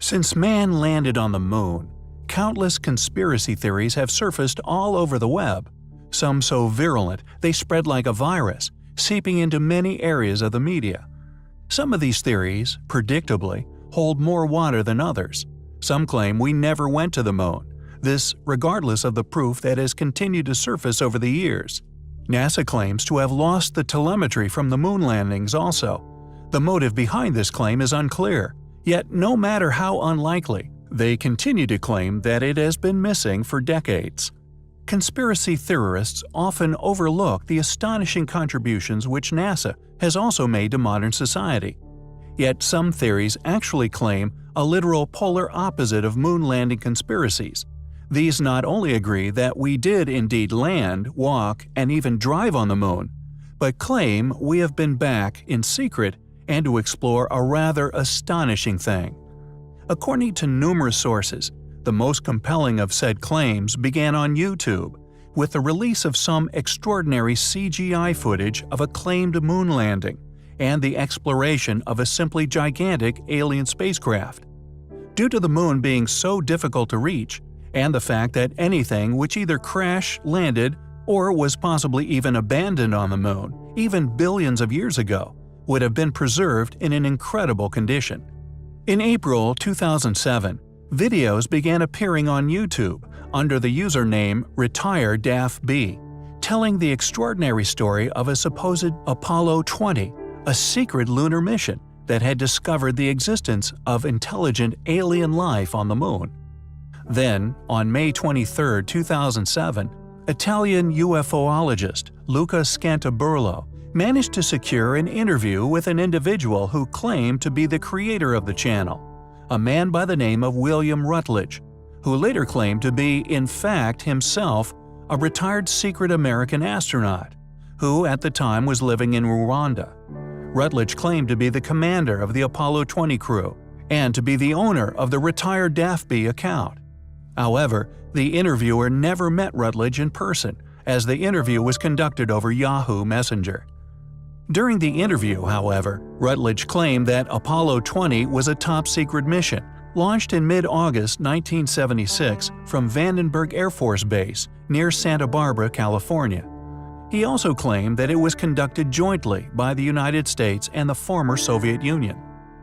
Since man landed on the moon, countless conspiracy theories have surfaced all over the web, some so virulent they spread like a virus, seeping into many areas of the media. Some of these theories, predictably, hold more water than others. Some claim we never went to the moon, this regardless of the proof that has continued to surface over the years. NASA claims to have lost the telemetry from the moon landings also. The motive behind this claim is unclear, yet no matter how unlikely, they continue to claim that it has been missing for decades. Conspiracy theorists often overlook the astonishing contributions which NASA has also made to modern society. Yet some theories actually claim a literal polar opposite of moon landing conspiracies. These not only agree that we did indeed land, walk, and even drive on the moon, but claim we have been back in secret and to explore a rather astonishing thing. According to numerous sources, the most compelling of said claims began on YouTube, with the release of some extraordinary CGI footage of a claimed moon landing and the exploration of a simply gigantic alien spacecraft. Due to the moon being so difficult to reach, and the fact that anything which either crashed, landed, or was possibly even abandoned on the moon, even billions of years ago, would have been preserved in an incredible condition. In April 2007, videos began appearing on YouTube under the username RetireDAFB, telling the extraordinary story of a supposed Apollo 20, a secret lunar mission that had discovered the existence of intelligent alien life on the moon. Then, on May 23, 2007, Italian UFOologist Luca Scantaburlo managed to secure an interview with an individual who claimed to be the creator of the channel, a man by the name of William Rutledge, who later claimed to be, in fact, himself a retired secret American astronaut, who at the time was living in Rwanda. Rutledge claimed to be the commander of the Apollo 20 crew and to be the owner of the RetireDAFB account. However, the interviewer never met Rutledge in person, as the interview was conducted over Yahoo Messenger. During the interview, however, Rutledge claimed that Apollo 20 was a top-secret mission, launched in mid-August 1976 from Vandenberg Air Force Base near Santa Barbara, California. He also claimed that it was conducted jointly by the United States and the former Soviet Union.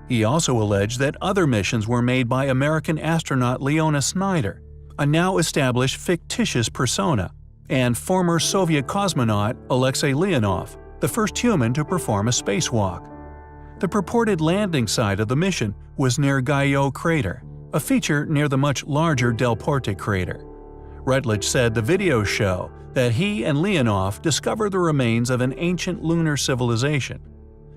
He also alleged that other missions were made by American astronaut Leona Snyder, a now-established fictitious persona, and former Soviet cosmonaut Alexei Leonov, the first human to perform a spacewalk. The purported landing site of the mission was near Guyot Crater, a feature near the much larger Delporte crater. Rutledge said the videos show that he and Leonov discovered the remains of an ancient lunar civilization.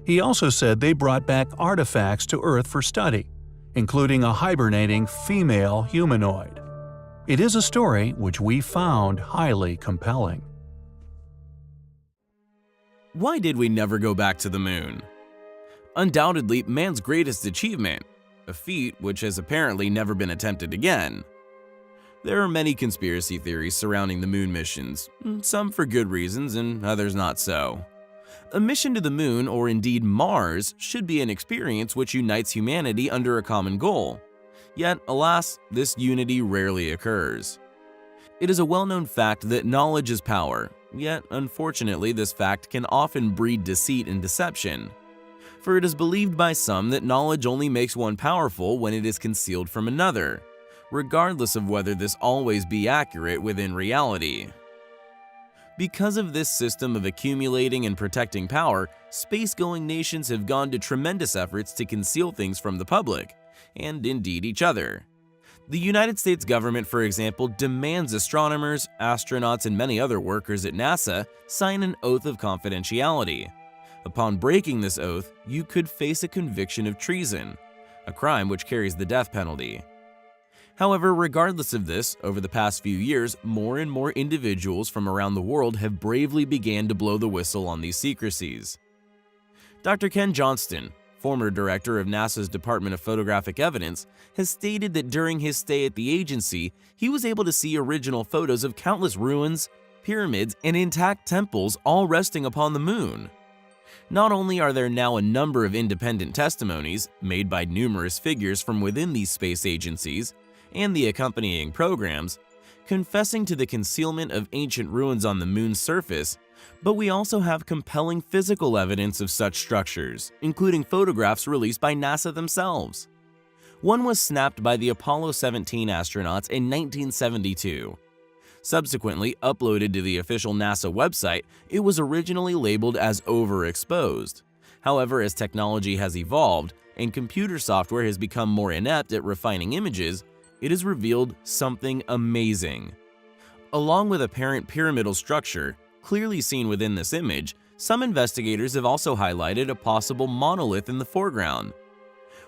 He also said they brought back artifacts to Earth for study, including a hibernating female humanoid. It is a story which we found highly compelling. Why did we never go back to the moon? Undoubtedly man's greatest achievement, a feat which has apparently never been attempted again. There are many conspiracy theories surrounding the moon missions, some for good reasons and others not so. A mission to the moon, or indeed Mars, should be an experience which unites humanity under a common goal. Yet, alas, this unity rarely occurs. It is a well-known fact that knowledge is power, yet unfortunately this fact can often breed deceit and deception. For it is believed by some that knowledge only makes one powerful when it is concealed from another, regardless of whether this always be accurate within reality. Because of this system of accumulating and protecting power, space-going nations have gone to tremendous efforts to conceal things from the public, and indeed each other. The United States government, for example, demands astronomers, astronauts, and many other workers at NASA sign an oath of confidentiality. Upon breaking this oath, you could face a conviction of treason, a crime which carries the death penalty. However, regardless of this, over the past few years, more and more individuals from around the world have bravely began to blow the whistle on these secrecies. Dr. Ken Johnston, former director of NASA's Department of Photographic Evidence, has stated that during his stay at the agency, he was able to see original photos of countless ruins, pyramids, and intact temples all resting upon the moon. Not only are there now a number of independent testimonies made by numerous figures from within these space agencies and the accompanying programs, confessing to the concealment of ancient ruins on the moon's surface, but we also have compelling physical evidence of such structures, including photographs released by NASA themselves. One was snapped by the Apollo 17 astronauts in 1972. Subsequently uploaded to the official NASA website, it was originally labeled as overexposed. However, as technology has evolved and computer software has become more inept at refining images, it has revealed something amazing. Along with apparent pyramidal structure clearly seen within this image, some investigators have also highlighted a possible monolith in the foreground.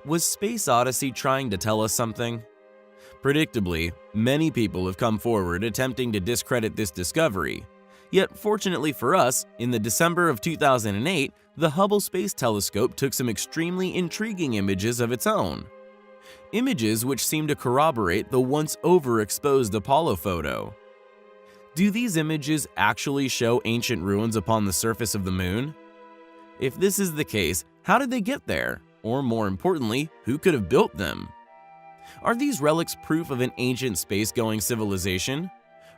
Was Space Odyssey trying to tell us something? Predictably, many people have come forward attempting to discredit this discovery. Yet fortunately for us, in the December of 2008, the Hubble Space Telescope took some extremely intriguing images of its own. Images which seem to corroborate the once overexposed Apollo photo. Do these images actually show ancient ruins upon the surface of the moon? If this is the case, how did they get there? Or more importantly, who could have built them? Are these relics proof of an ancient space-going civilization?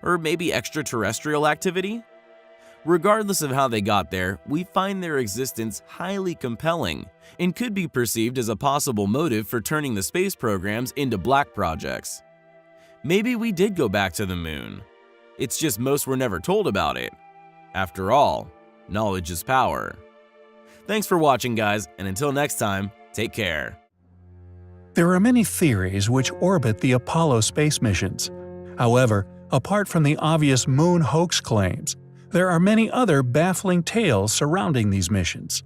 Or maybe extraterrestrial activity? Regardless of how they got there, we find their existence highly compelling and could be perceived as a possible motive for turning the space programs into black projects. Maybe we did go back to the moon. It's just most were never told about it. After all, knowledge is power. Thanks for watching, guys, and until next time, take care. There are many theories which orbit the Apollo space missions. However, apart from the obvious moon hoax claims, there are many other baffling tales surrounding these missions.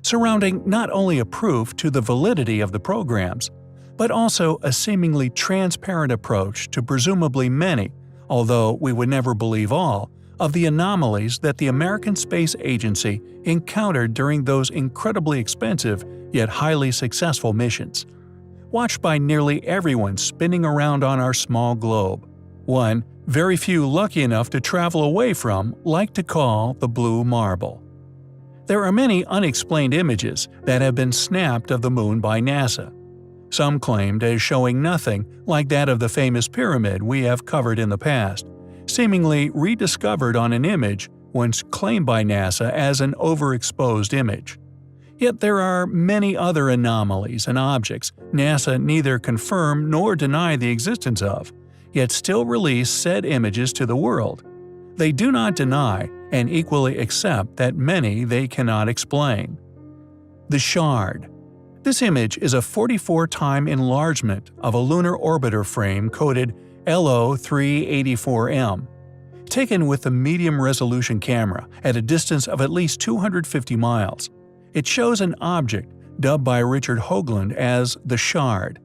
Surrounding not only a proof to the validity of the programs, but also a seemingly transparent approach to presumably many, although we would never believe all, of the anomalies that the American Space Agency encountered during those incredibly expensive yet highly successful missions. Watched by nearly everyone spinning around on our small globe. One, very few lucky enough to travel away from, like to call the Blue Marble. There are many unexplained images that have been snapped of the moon by NASA. Some claimed as showing nothing like that of the famous pyramid we have covered in the past, seemingly rediscovered on an image once claimed by NASA as an overexposed image. Yet there are many other anomalies and objects NASA neither confirm nor deny the existence of, yet still release said images to the world. They do not deny and equally accept that many they cannot explain. The Shard. This image is a 44-time enlargement of a lunar orbiter frame coded LO384M. Taken with a medium-resolution camera at a distance of at least 250 miles, it shows an object dubbed by Richard Hoagland as the Shard.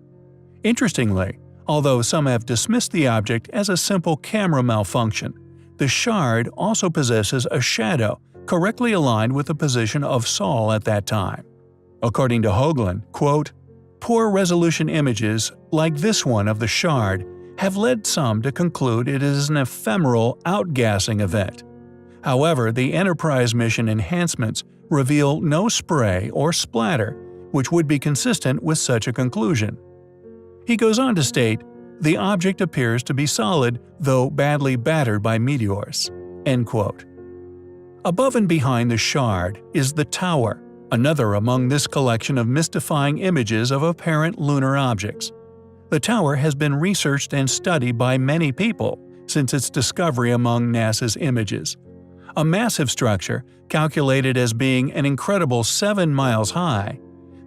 Interestingly, although some have dismissed the object as a simple camera malfunction, the Shard also possesses a shadow correctly aligned with the position of Sol at that time. According to Hoagland, quote, "Poor resolution images like this one of the Shard have led some to conclude it is an ephemeral outgassing event. However, the Enterprise mission enhancements reveal no spray or splatter, which would be consistent with such a conclusion." He goes on to state, "The object appears to be solid, though badly battered by meteors." End quote. Above and behind the Shard is the Tower, another among this collection of mystifying images of apparent lunar objects. The Tower has been researched and studied by many people since its discovery among NASA's images. A massive structure, calculated as being an incredible 7 miles high,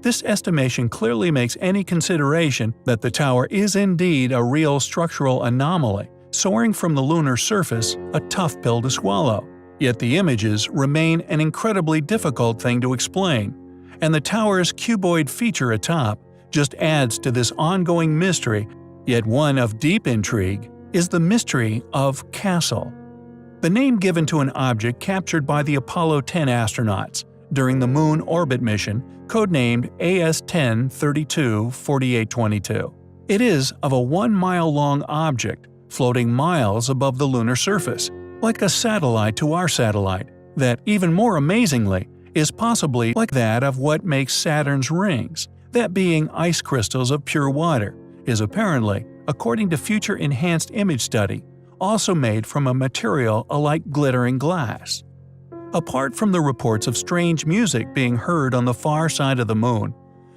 this estimation clearly makes any consideration that the tower is indeed a real structural anomaly soaring from the lunar surface a tough pill to swallow. Yet the images remain an incredibly difficult thing to explain, and the tower's cuboid feature atop just adds to this ongoing mystery, yet one of deep intrigue, is the mystery of Castle. The name given to an object captured by the Apollo 10 astronauts during the Moon orbit mission, codenamed AS-10-32-4822. It is of a 1-mile-long object floating miles above the lunar surface, like a satellite to our satellite, that, even more amazingly, is possibly like that of what makes Saturn's rings, that being ice crystals of pure water, is apparently, according to future enhanced image study, also made from a material alike glittering glass. Apart from the reports of strange music being heard on the far side of the moon,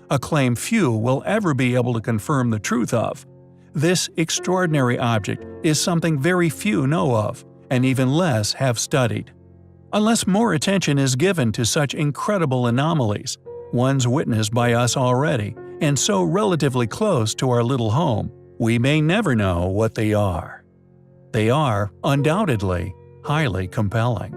a claim few will ever be able to confirm the truth of, this extraordinary object is something very few know of, and even less have studied. Unless more attention is given to such incredible anomalies, ones witnessed by us already, and so relatively close to our little home, we may never know what they are. They are, undoubtedly, highly compelling.